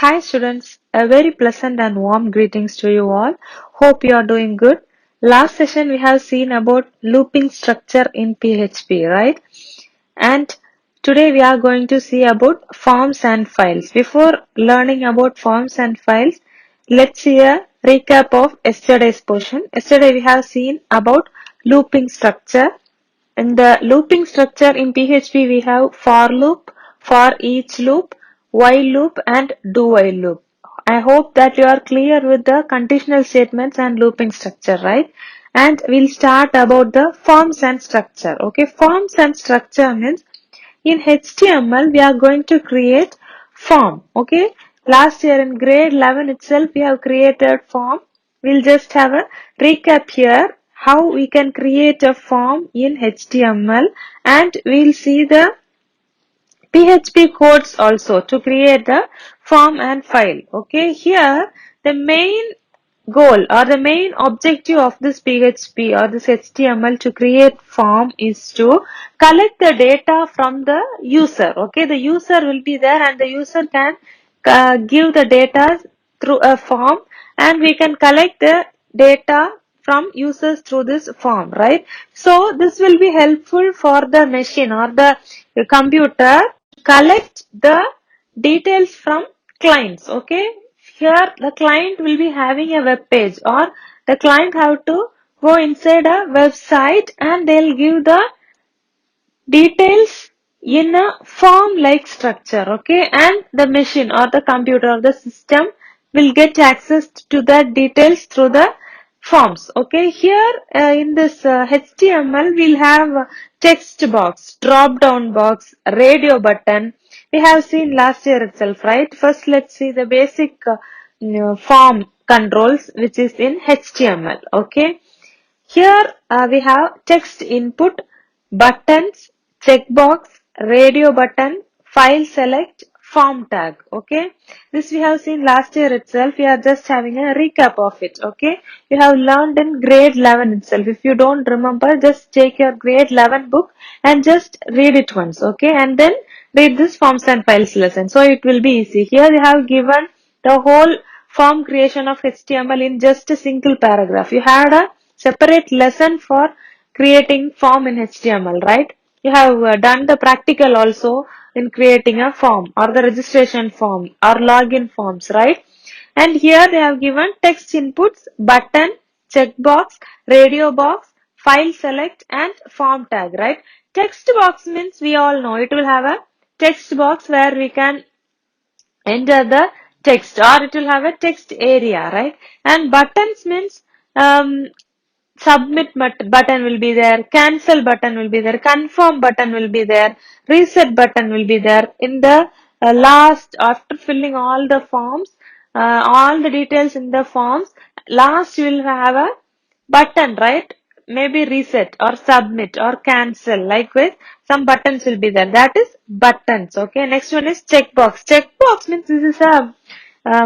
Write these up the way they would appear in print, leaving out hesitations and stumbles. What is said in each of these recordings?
Hi students, a very pleasant and warm greetings to you all. Hope you are doing good. Last session we have seen about looping structure in PHP, right? And today we are going to see about forms and files. Before learning about forms and files, let's see a recap of yesterday's portion. Yesterday we have seen about looping structure. In the looping structure in PHP, we have for loop, for each loop, while loop, and do while loop. I hope that you are clear with the conditional statements and looping structure, right? And we'll start about the forms and structure. Okay, forms and structure means in HTML we are going to create form. Okay, last year in grade 11 itself we have created form. We'll just have a recap here how we can create a form in HTML, and we'll see the PHP codes also to create the form and file. Okay, here the main goal or the main objective of this PHP or this HTML to create form is to collect the data from the user. Okay, the user will be there and the user can give the data through a form, and we can collect the data from users through this form, right? So this will be helpful for the machine or the computer collect the details from clients. Okay, here the client will be having a web page, or the client have to go inside a website and they'll give the details in a form like structure. Okay, and the machine or the computer or the system will get access to that details through the forms. Okay, here in this HTML we'll have text box, drop down box, radio button. We have seen last year itself, right? First let's see the basic form controls which is in HTML. Okay, here we have text input, buttons, checkbox, radio button, file select, form tag. Okay, this we have seen last year itself. We are just having a recap of it. Okay, you have learned in grade 11 itself. If you don't remember, just take your grade 11 book and just read it once. Okay, and then read this forms and files lesson. So it will be easy. Here we have given the whole form creation of HTML in just a single paragraph. You had a separate lesson for creating form in HTML, right? You have done the practical also in creating a form or the registration form or login forms, right? And here they have given text inputs, button, checkbox, radio box, file select, and form tag, right? Text box means we all know it will have a text box where we can enter the text, or it will have a text area, right? And buttons means submit button will be there, cancel button will be there, confirm button will be there, reset button will be there. In the last, after filling all the forms, all the details in the forms, last you will have a button, right? Maybe reset or submit or cancel. Likewise, some buttons will be there. That is buttons. Okay. Next one is checkbox. Checkbox means this is a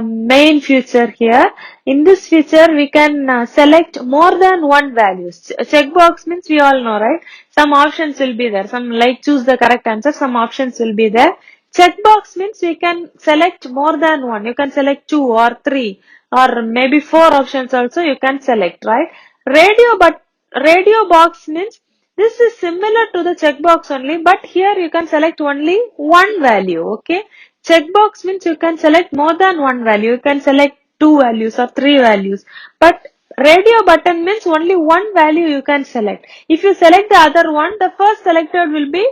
main feature here. In this feature, we can select more than one values. Checkbox means we all know, right? Some options will be there. Some like choose the correct answer. Some options will be there. Checkbox means we can select more than one. You can select two or three or maybe four options also you can select, right? Radio box means this is similar to the checkbox only, but here you can select only one value. Okay, checkbox means you can select more than one value. You can select two values or three values, but radio button means only one value you can select. If you select the other one, the first selected will be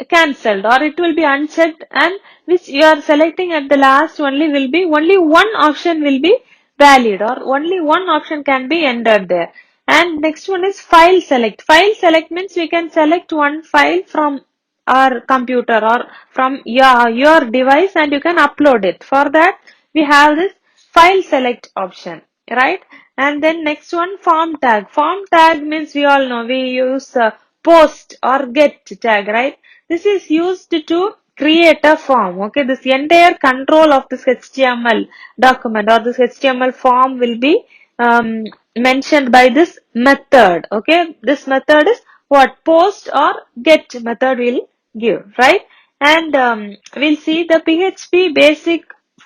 cancelled, or it will be unchecked, and which you are selecting at the last only will be only one option will be valid, or only one option can be entered there. And next one is file select. File select means we can select one file from our computer or from your device and you can upload it. For that we have this file select option, right? And then next one, form tag. Form tag means we all know we use post or get tag, right? This is used to create a form. Okay, this entire control of this HTML document or this HTML form will be mentioned by this method. Okay, this method is what post or get method will give, right? And we'll see the PHP basic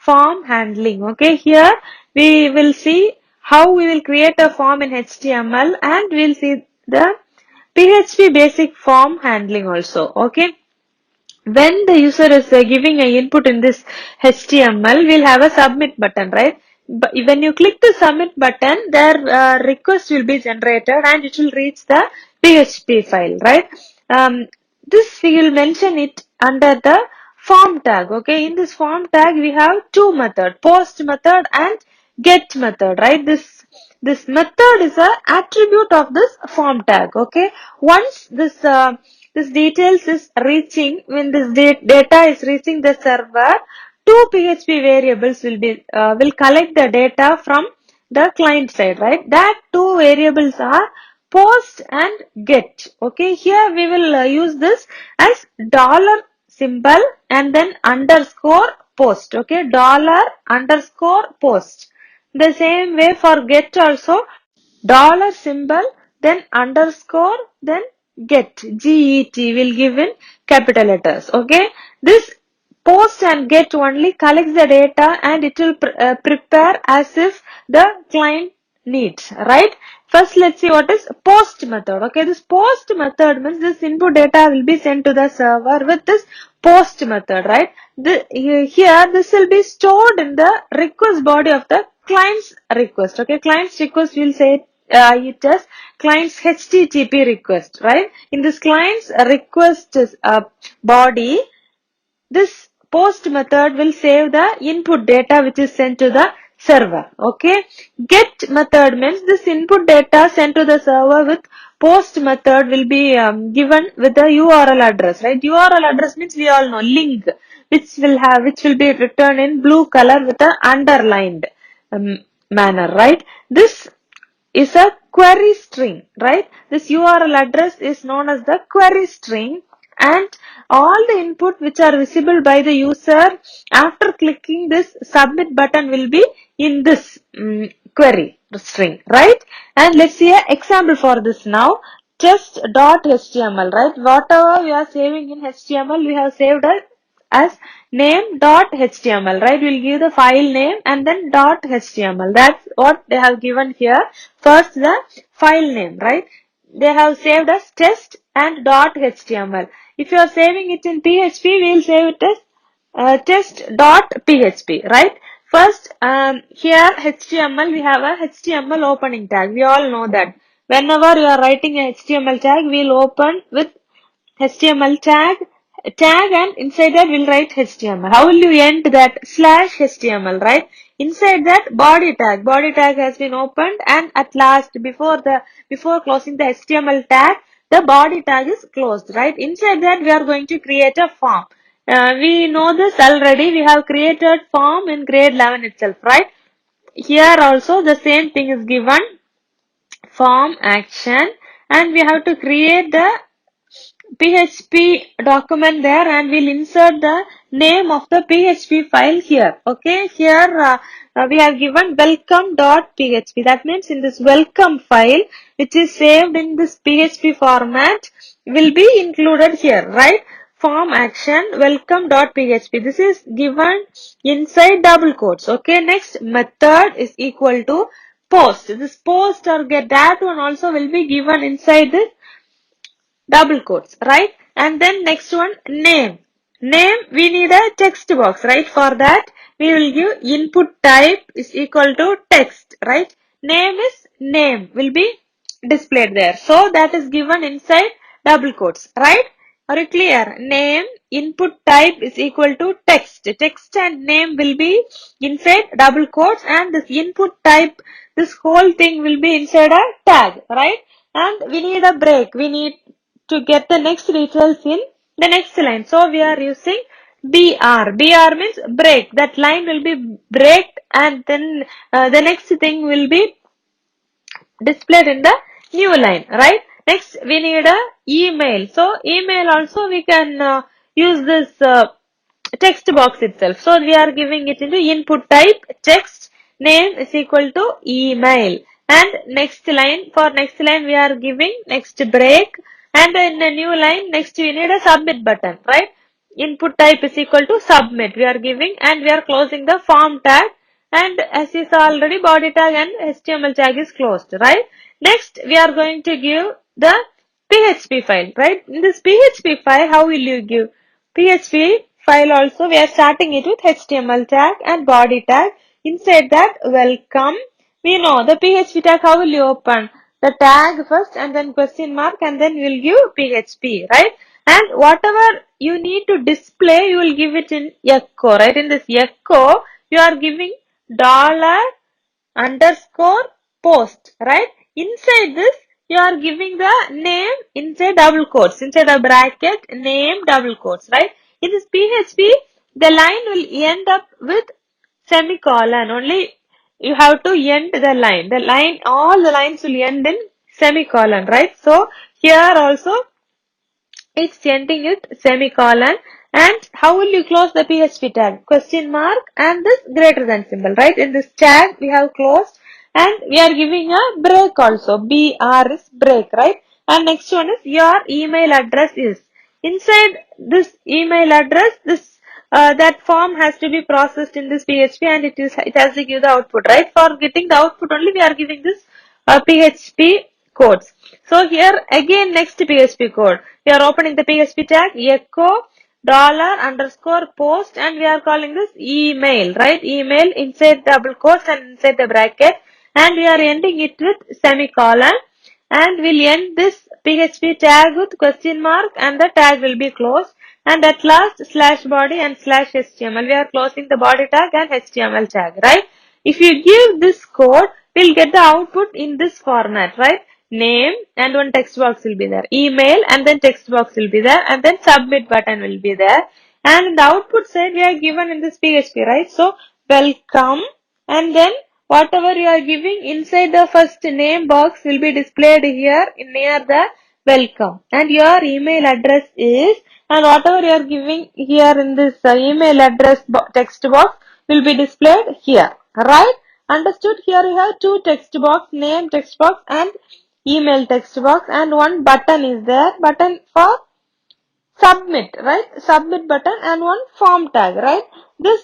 form handling. Okay, here we will see how we will create a form in HTML, and we'll see the PHP basic form handling also. Okay, when the user is giving an input in this HTML, we'll have a submit button, right? But when you click the submit button, their request will be generated and it will reach the PHP file, right? This we will mention it under the form tag. Okay, in this form tag we have two methods, post method and get method, right? This method is a attribute of this form tag. Okay, once this details is reaching, when this data is reaching the server, two PHP variables will collect the data from the client side, right? That two variables are post and get. Okay, here we will use this as dollar symbol and then underscore post. Okay, dollar underscore post. The same way for get also, dollar symbol, then underscore, then get, G-E-T will give in capital letters. Okay, this post and get only collects the data and it will prepare as if the client needs, right? First, let's see what is post method. Okay, this post method means this input data will be sent to the server with this post method, right? Here this will be stored in the request body of the client's request. Okay, client's request will say it as client's HTTP request, right? In this client's request body, this post method will save the input data which is sent to the server. Okay, get method means this input data sent to the server with post method will be given with the URL address, right? URL address means we all know link, which will be written in blue color with the underlined manner, right? This is a query string, right? This URL address is known as the query string, and all the input which are visible by the user after clicking this submit button will be in this query string, right? And let's see an example for this now. Test.html, right? Whatever we are saving in HTML, we have saved as name.html, right? We'll give the file name and then .html. That's what they have given here. First the file name, right? They have saved as test and .html. If you are saving it in PHP, we will save it as test.php, right? First, here HTML, we have a HTML opening tag. We all know that. Whenever you are writing a HTML tag, we'll open with HTML tag and inside that we'll write HTML. How will you end that? /HTML, right? Inside that body tag has been opened, and at last before closing the HTML tag, the body tag is closed, right? Inside that we are going to create a form. We know this already. We have created form in grade 11 itself, right? Here also the same thing is given, form action, and we have to create the PHP document there, and we'll insert the name of the PHP file here. Okay, here we have given welcome.php. That means in this welcome file, which is saved in this PHP format, will be included here, right? Form action welcome.php. This is given inside double quotes. Okay, next method is equal to post. This post or get, that one also will be given inside this double quotes, right? And then next one, name. Name, we need a text box, right? For that, we will give input type is equal to text, right? Name is name, will be displayed there. So that is given inside double quotes, right? Are you clear? Name, input type is equal to text. Text and name will be inside double quotes, and this input type, this whole thing will be inside a tag, right? And we need a break. We need to get the next details in the next line. So we are using BR. BR means break. That line will be breaked, and then the next thing will be displayed in the new line, right? Next we need a email. So email also we can use this text box itself. So we are giving it into input type text, name is equal to email, and next line, for next line we are giving next break, and in the new line next we need a submit button, right? input type is equal to submit. We are giving and we are closing the form tag, and as you saw already, body tag and HTML tag is closed, right? Next, we are going to give the PHP file, right? In this PHP file, how will you give PHP file also? We are starting it with HTML tag and body tag. Inside that, welcome. We know the PHP tag, how will you open? The tag first and then question mark and then we'll give PHP, right? And whatever you need to display, you will give it in echo, right? In this echo, you are giving dollar underscore post, right? Inside this, you are giving the name inside double quotes, inside a bracket, name double quotes, right? In this PHP, the line will end up with semicolon. Only you have to end the line. The line, all the lines will end in semicolon, right? So here also it's ending with semicolon. And how will you close the PHP tag? Question mark and this greater than symbol, right? In this tag we have closed and we are giving a break also. BR is break, right? And next one is your email address is. Inside this email address, this that form has to be processed in this PHP and it has to give the output, right? For getting the output only we are giving this PHP codes. So here again next PHP code. We are opening the PHP tag echo dollar underscore post and we are calling this email, right? Email inside double quotes and inside the bracket and we are ending it with semicolon and we'll end this PHP tag with question mark and the tag will be closed and at last slash body and slash HTML. We are closing the body tag and HTML tag, right? If you give this code, we'll get the output in this format, right? Name and one text box will be there. Email and then text box will be there and then submit button will be there. And in the output side, we are given in this PHP, right? So, welcome and then whatever you are giving inside the first name box will be displayed here near the welcome. And your email address is, and whatever you are giving here in this email address text box will be displayed here, right? Understood? Here you have two text box, name text box and email text box and one button is there, button for submit, right? Submit button and one form tag, right? This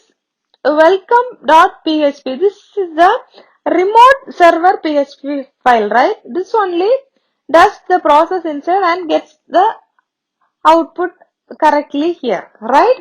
welcome.php, this is the remote server PHP file, right? This only does the process inside and gets the output correctly here, right?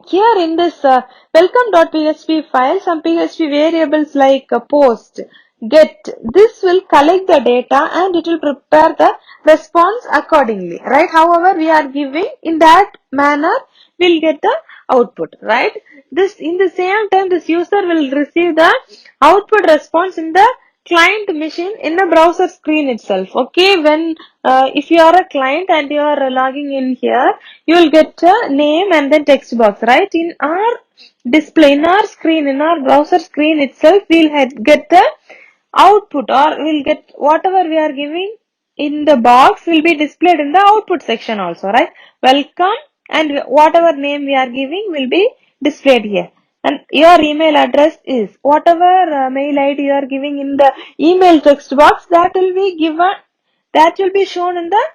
Here in this welcome.php file, some PHP variables like post, get, this will collect the data and it will prepare the response accordingly, right? However, we are giving in that manner, we'll get the output, right? This in the same time, this user will receive the output response in the client machine in the browser screen itself. Okay, when if you are a client and you are logging in here, you will get a name and then text box, right? In our display, in our screen, in our browser screen itself, we'll get the output or we'll get whatever we are giving in the box will be displayed in the output section also, right? Welcome and whatever name we are giving will be displayed here. And your email address is whatever mail ID you are giving in the email text box that will be given, that will be shown in the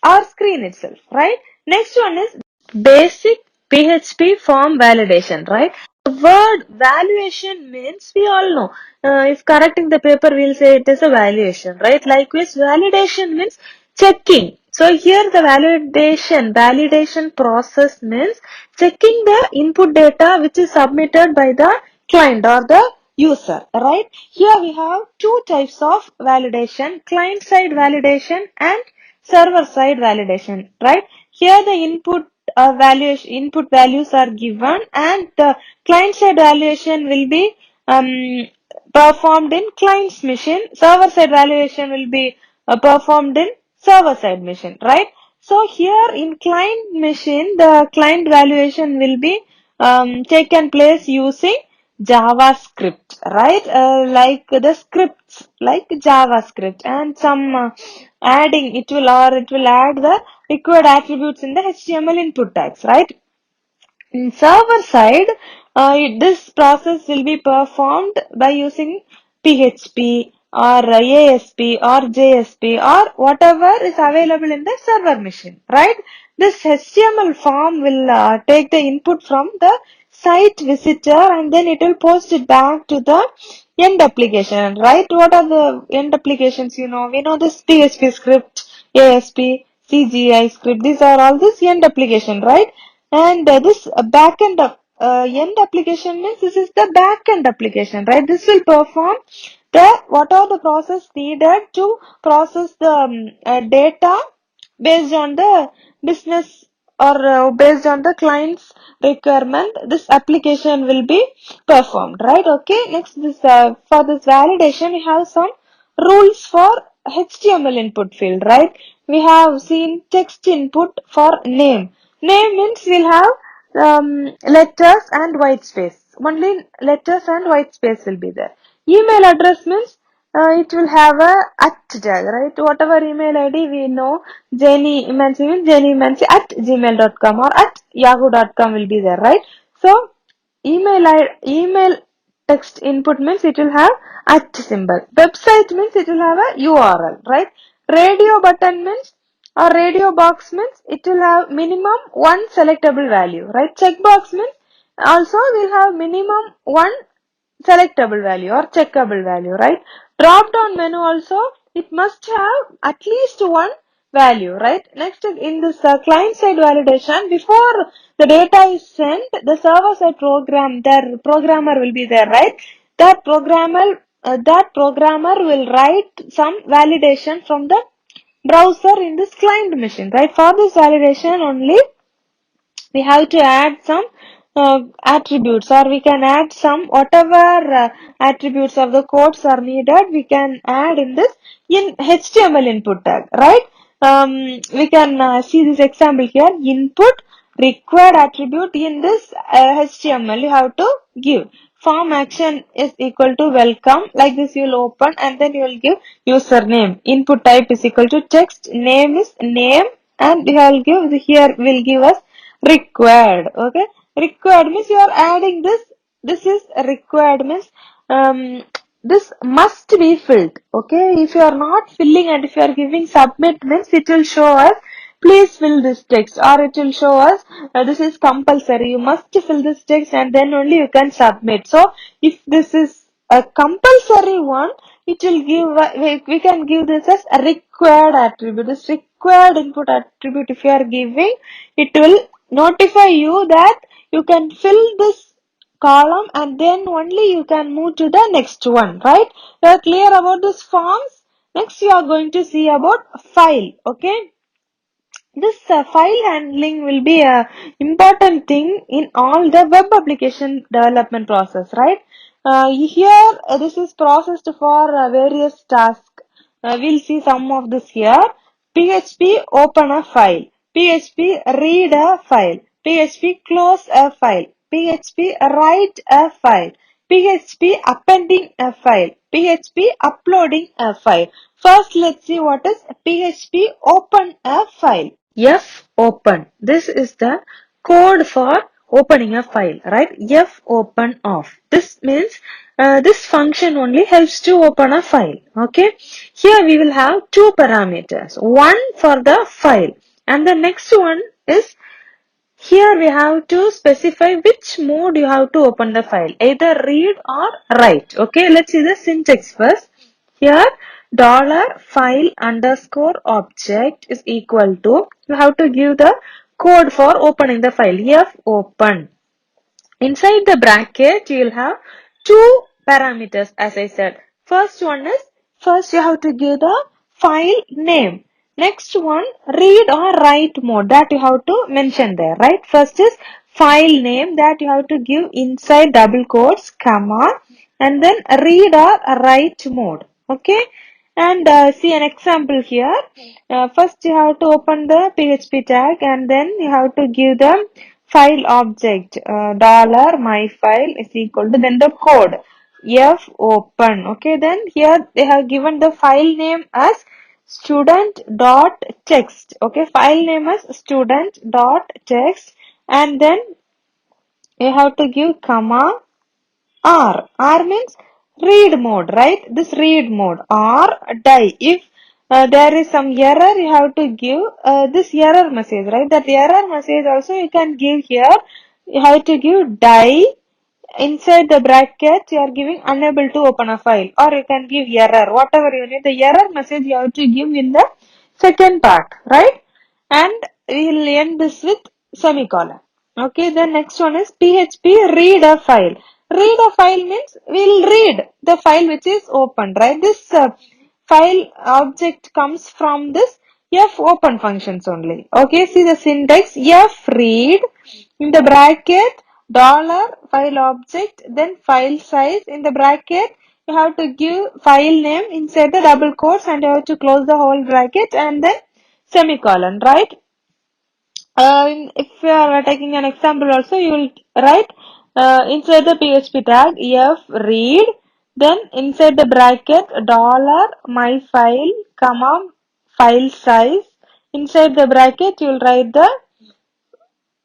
our screen itself, right? Next one is basic PHP form validation, right? The word valuation means we all know. If correcting the paper, we'll say it is a valuation, right? Likewise, validation means checking. So here the validation process means checking the input data which is submitted by the client or the user, right? Here we have two types of validation, client side validation and server side validation, right? Here the input values are given and the client side validation will be performed in client's machine. Server side validation will be performed in server side machine, right? So here in client machine, the client valuation will be taken place using JavaScript, right? Like the scripts, like JavaScript, and some adding it will add the required attributes in the HTML input tags, right? In server side, this process will be performed by using PHP or ASP or JSP or whatever is available in the server machine, right? This HTML form will take the input from the site visitor and then it will post it back to the end application, right? What are the end applications? You know, we know this PHP script, ASP, CGI script. These are all this end application, right? And this backend end application means this is the backend application, right? This will perform what are the process needed to process the data based on the business or based on the client's requirement. This application will be performed, right? Okay, next this for this validation we have some rules for HTML input field, right? We have seen text input for name. Name means we'll have letters and white space. Only letters and white space will be there. Email address means it will have a at tag, right? Whatever email ID we know, Jenny Emancy means Jenny Emancy at gmail.com or at yahoo.com will be there, right? So email text input means it will have at symbol. Website means it will have a URL, right? Radio button means or radio box means it will have minimum one selectable value, right? Checkbox means also will have minimum one selectable value or checkable value, right? Drop down menu also it must have at least one value, right? Next in this client side validation, before the data is sent, the server side program, their programmer will be there, right? That programmer will write some validation from the browser in this client machine, right? For this validation only we have to add some attributes, or we can add some whatever attributes of the codes are needed we can add in this in HTML input tag, right? We can see this example here. Input required attribute in this HTML you have to give form action is equal to welcome, like this you will open and then you will give username. Input type is equal to text, name is name, and you will give here will give us required. Okay, required means you are adding this is required means this must be filled. Okay, if you are not filling and if you are giving submit means it will show us please fill this text, or it will show us this is compulsory, you must fill this text and then only you can submit. So if this is a compulsory one, it will give we can give this as a required attribute. This required input attribute if you are giving, it will notify you that you can fill this column and then only you can move to the next one, right? You are clear about this forms. Next you are going to see about file. Okay, this file handling will be a important thing in all the web application development process, right? Here this is processed for various tasks. We'll see some of this here. PHP open a file, PHP read a file, PHP close a file, PHP write a file, PHP appending a file, PHP uploading a file. First let's see what is PHP open a file. F open. This is the code for opening a file, right? F open off. This means this function only helps to open a file. Okay. Here we will have two parameters. One for the file and the next one is here we have to specify which mode you have to open the file, either read or write. Okay, let's see the syntax first. Here $file underscore object is equal to, you have to give the code for opening the file, F open. Inside the bracket you will have two parameters as I said. First one is, first you have to give the file name. Next one, read or write mode, that you have to mention there, right? First is file name, that you have to give inside double quotes, comma, and then read or write mode. Okay, and see an example here. First you have to open the PHP tag and then you have to give the file object, dollar my file is equal to then the code F open. Okay, then here they have given the file name as student dot text. Okay, file name as student dot text, and then you have to give comma R. R means read mode, right? This read mode or die. If there is some error, you have to give this error message, right? That error message also you can give here. You have to give die. Inside the bracket, you are giving unable to open a file, or you can give error, whatever you need. The error message you have to give in the second part, right? And we will end this with semicolon. Okay, the next one is PHP read a file. Read a file means we'll read the file which is open, right? This file object comes from this f open functions only. Okay, see the syntax, f read in the bracket dollar file object, then file size in the bracket. You have to give file name inside the double quotes and you have to close the whole bracket and then semicolon, right? If you are taking an example also, you will write inside the PHP tag f read, then inside the bracket dollar my file comma file size. Inside the bracket you will write the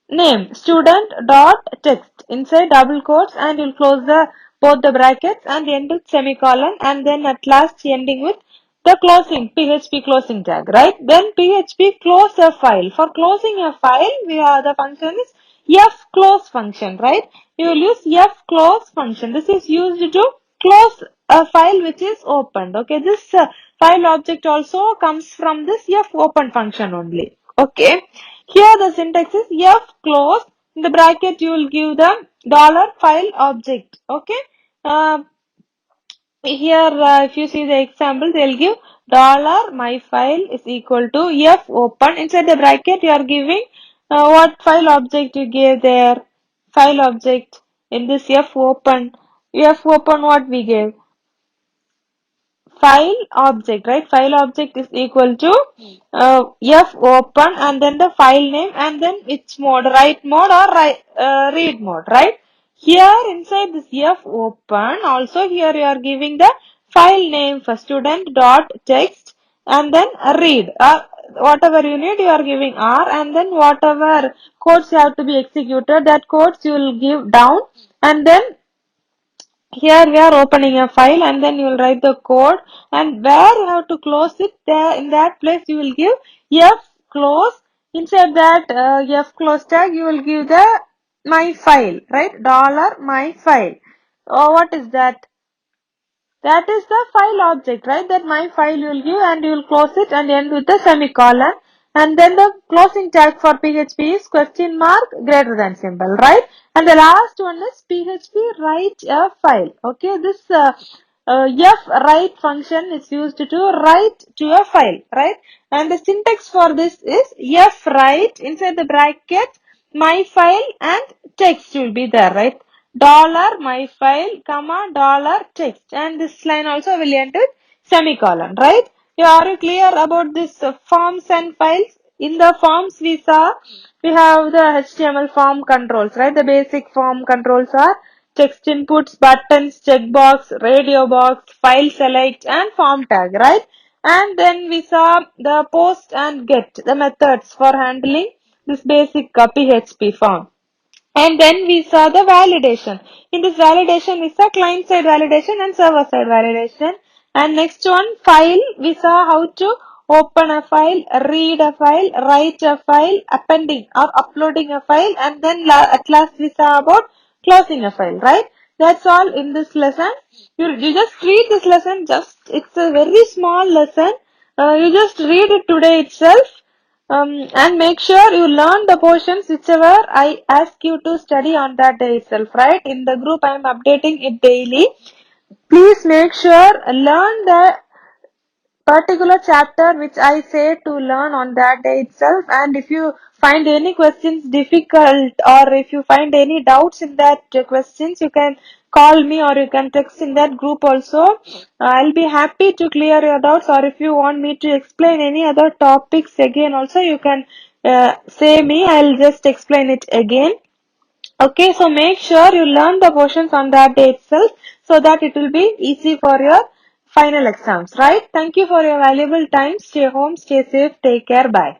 name student dot text inside double quotes and you'll close the both the brackets and end with semicolon and then at last ending with the closing PHP closing tag, right? Then PHP close a file. For closing a file, we have the function is fclose function, right? You will use fclose function. This is used to close a file which is opened. Okay, this file object also comes from this fopen function only. Okay. Here the syntax is fclose. In the bracket you will give the dollar file object. Okay. Here if you see the example, they'll give dollar my file is equal to fopen. Inside the bracket you are giving what file object you gave there. File object in this fopen. Fopen what we gave? File object, right? File object is equal to fopen and then the file name and then which mode, write mode or read mode, right? Here inside this fopen also here you are giving the file name for student dot text and then read. Whatever you need you are giving R and then whatever codes you have to be executed, that codes you will give down and then here we are opening a file and then you will write the code and where you have to close it, there in that place you will give f close. Inside that f close tag you will give the my file, right? Dollar my file. Oh, what is that? That is the file object, right? That my file you will give and you will close it and end with the semicolon. And then the closing tag for PHP is question mark greater than symbol, right? And the last one is PHP write a file. Okay, this f write function is used to write to a file, right? And the syntax for this is f write inside the bracket my file and text will be there, right? Dollar my file comma dollar text and this line also will end with semicolon, right? Are you clear about this forms and files? In the forms we saw we have the HTML form controls, right? The basic form controls are text inputs, buttons, checkbox, radio box, file select and form tag, right? And then we saw the post and get, the methods for handling this basic PHP form. And then we saw the validation. In this validation, we saw client side validation and server side validation. And next one, file. We saw how to open a file, read a file, write a file, appending or uploading a file. And then at last we saw about closing a file, right? That's all in this lesson. You just read this lesson. It's a very small lesson. You just read it today itself. And make sure you learn the portions whichever I ask you to study on that day itself, right? In the group I am updating it daily. Please make sure learn the particular chapter which I say to learn on that day itself, and if you find any questions difficult or if you find any doubts in that questions, you can call me or you can text in that group also. I'll be happy to clear your doubts, or if you want me to explain any other topics again also you can say me, I'll just explain it again. Okay, so make sure you learn the portions on that day itself so that it will be easy for your final exams, right? Thank you for your valuable time. Stay home, stay safe, take care, bye.